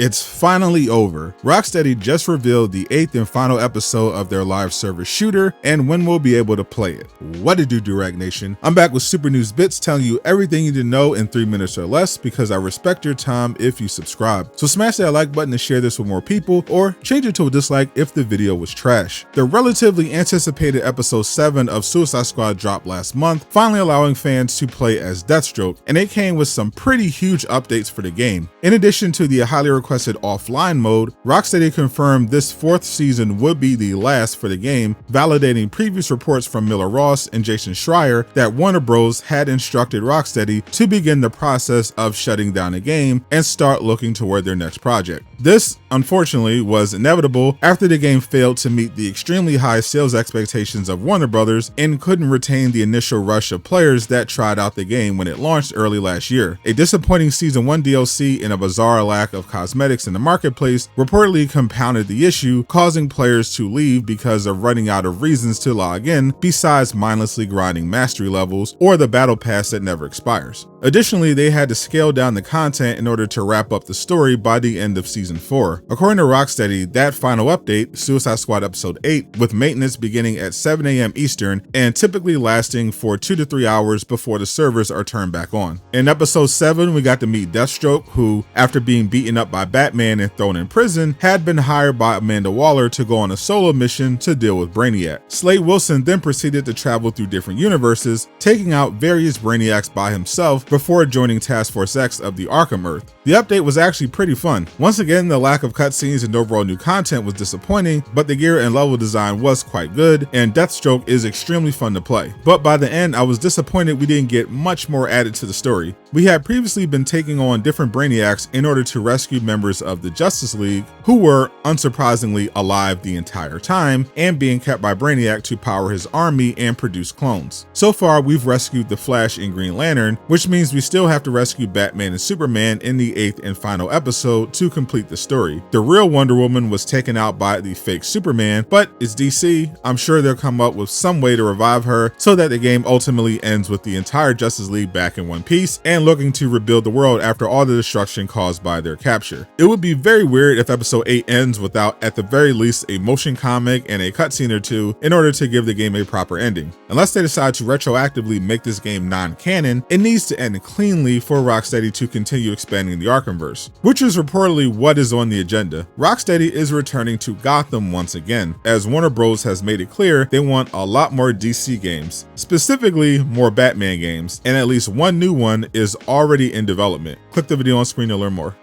It's finally over. Rocksteady just revealed the 8th and final episode of their live service shooter and when we'll be able to play it. What it do, Direct Nation? I'm back with Super News Bits telling you everything you need to know in 3 minutes or less because I respect your time if you subscribe. So smash that like button to share this with more people or change it to a dislike if the video was trash. The relatively anticipated episode 7 of Suicide Squad dropped last month, finally allowing fans to play as Deathstroke, and it came with some pretty huge updates for the game. In addition to the highly requested offline mode, Rocksteady confirmed this 4th season would be the last for the game, validating previous reports from Miller Ross and Jason Schreier that Warner Bros. Had instructed Rocksteady to begin the process of shutting down the game and start looking toward their next project. This, unfortunately, was inevitable after the game failed to meet the extremely high sales expectations of Warner Bros. And couldn't retain the initial rush of players that tried out the game when it launched early last year. A disappointing Season 1 DLC and a bizarre lack of cosmetics in the marketplace reportedly compounded the issue, causing players to leave because of running out of reasons to log in besides mindlessly grinding mastery levels or the battle pass that never expires. Additionally, they had to scale down the content in order to wrap up the story by the end of Season 4. According to Rocksteady, that final update, Suicide Squad Episode 8, with maintenance beginning at 7 AM Eastern and typically lasting for 2 to 3 hours before the servers are turned back on. In Episode 7, we got to meet Deathstroke, who, after being beaten up by Batman and thrown in prison, had been hired by Amanda Waller to go on a solo mission to deal with Brainiac. Slade Wilson then proceeded to travel through different universes, taking out various Brainiacs by himself before joining Task Force X of the Arkham Earth. The update was actually pretty fun. Once again, the lack of cutscenes and overall new content was disappointing, but the gear and level design was quite good, and Deathstroke is extremely fun to play. But by the end, I was disappointed we didn't get much more added to the story. We had previously been taking on different Brainiacs in order to rescue members of the Justice League, who were, unsurprisingly, alive the entire time and being kept by Brainiac to power his army and produce clones. So far, we've rescued the Flash and Green Lantern, which means we still have to rescue Batman and Superman in the 8th and final episode to complete the story. The real Wonder Woman was taken out by the fake Superman, but it's DC. I'm sure they'll come up with some way to revive her so that the game ultimately ends with the entire Justice League back in one piece and looking to rebuild the world after all the destruction caused by their capture. It would be very weird if episode 8 ends without at the very least a motion comic and a cutscene or two in order to give the game a proper ending. Unless they decide to retroactively make this game non-canon, it needs to end cleanly for Rocksteady to continue expanding the Arkhamverse, which is reportedly what is on the agenda. Rocksteady is returning to Gotham once again, as Warner Bros. Has made it clear they want a lot more DC games, specifically more Batman games, and at least one new one is already in development. Click the video on screen to learn more.